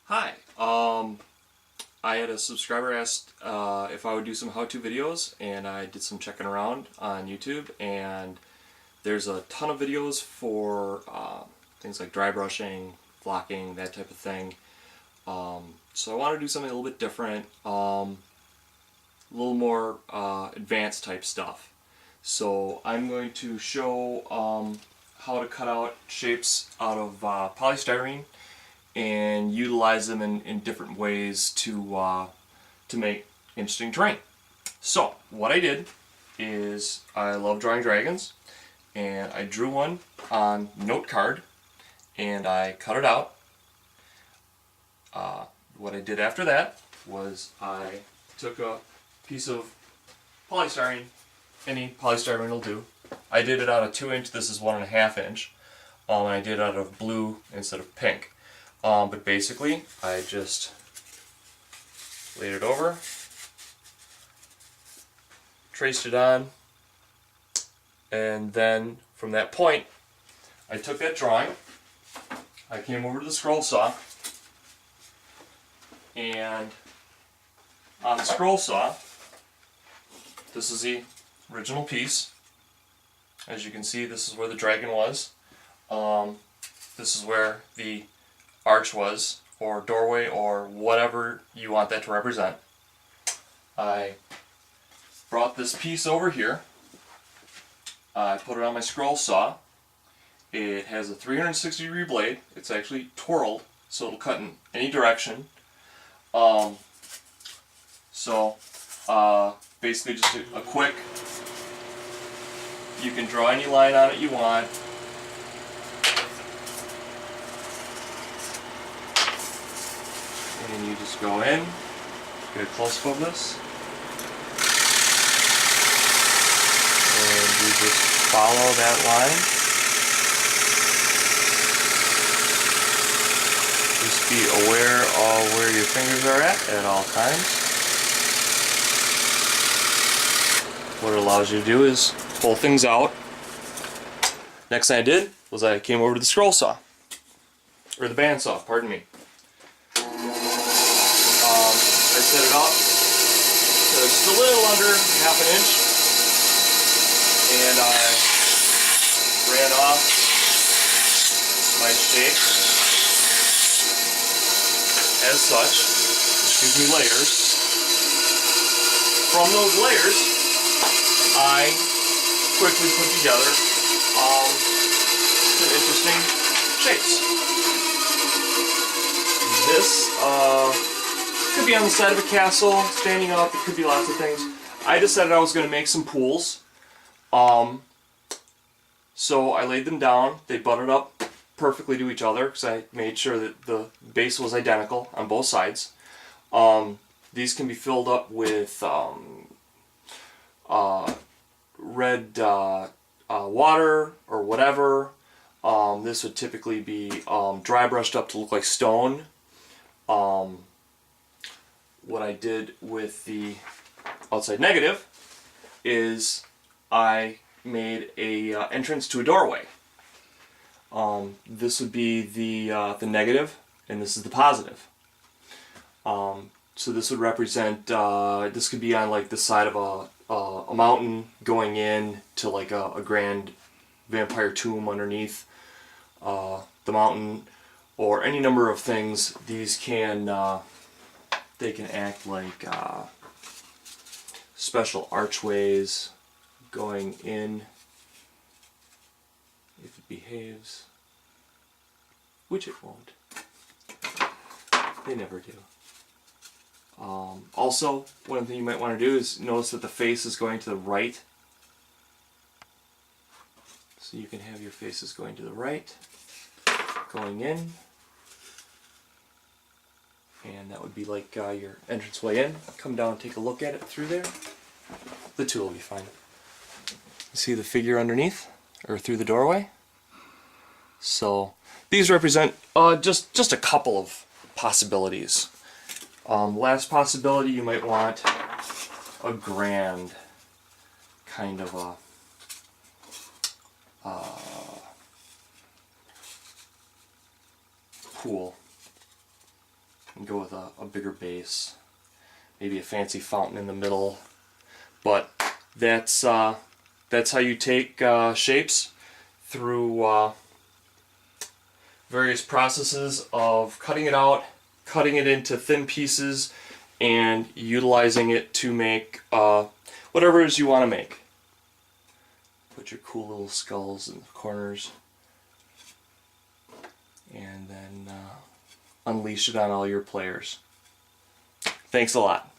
Hi. I had a subscriber asked if I would do some how-to videos, and I did some checking around on YouTube, and there's a ton of videos for things like dry brushing, flocking, that type of thing. So I want to do something a little bit different, a little more advanced type stuff. So I'm going to show how to cut out shapes out of polystyrene and utilize them in different ways to make interesting terrain. So what I did is I love drawing dragons, and I drew one on note card and I cut it out. What I did after that was I took a piece of polystyrene, any polystyrene will do. I did it out of 2-inch, this is 1.5 inch, and I did it out of blue instead of pink. But basically, I just laid it over, traced it on, and then from that point, I took that drawing, I came over to the scroll saw, and on the scroll saw, this is the original piece. As you can see, this is where the dragon was. This is where the arch was, or doorway, or whatever you want that to represent. I brought this piece over here. I put it on my scroll saw. It has a 360-degree blade. It's actually twirled, so it'll cut in any direction. Basically just a quick, you can draw any line on it you want. And you just go in, get a close-up of this, and you just follow that line. Just be aware of where your fingers are at all times. What it allows you to do is pull things out. Next thing I did was I came over to the scroll saw, or the bandsaw, pardon me. I set it up so it's just a little under 1/2 inch, and I ran off my shape as such, which gives me layers. From those layers, I quickly put together some interesting shapes. This could be on the side of a castle, standing up, it could be lots of things. I decided I was going to make some pools. So I laid them down, they butted up perfectly to each other because I made sure that the base was identical on both sides. These can be filled up with red water or whatever. This would typically be dry brushed up to look like stone. What I did with the outside negative is I made a entrance to a doorway. This would be the negative, and this is the positive. So this would represent, this could be on like the side of a mountain going in to like a grand vampire tomb underneath the mountain, or any number of things. These can they can act like special archways going in if it behaves, which it won't. They never do. Also, one thing you might want to do is notice that the face is going to the right. So you can have your faces going to the right, going in, and that would be like your entranceway in. Come down and take a look at it through there. The two will be fine. See the figure underneath, or through the doorway? So these represent just a couple of possibilities. Last possibility, you might want a grand kind of a pool. and go with a bigger base. Maybe a fancy fountain in the middle. But that's how you take shapes through various processes of cutting it out, cutting it into thin pieces, and utilizing it to make whatever it is you want to make. Put your cool little skulls in the corners, and then unleash it on all your players. Thanks a lot.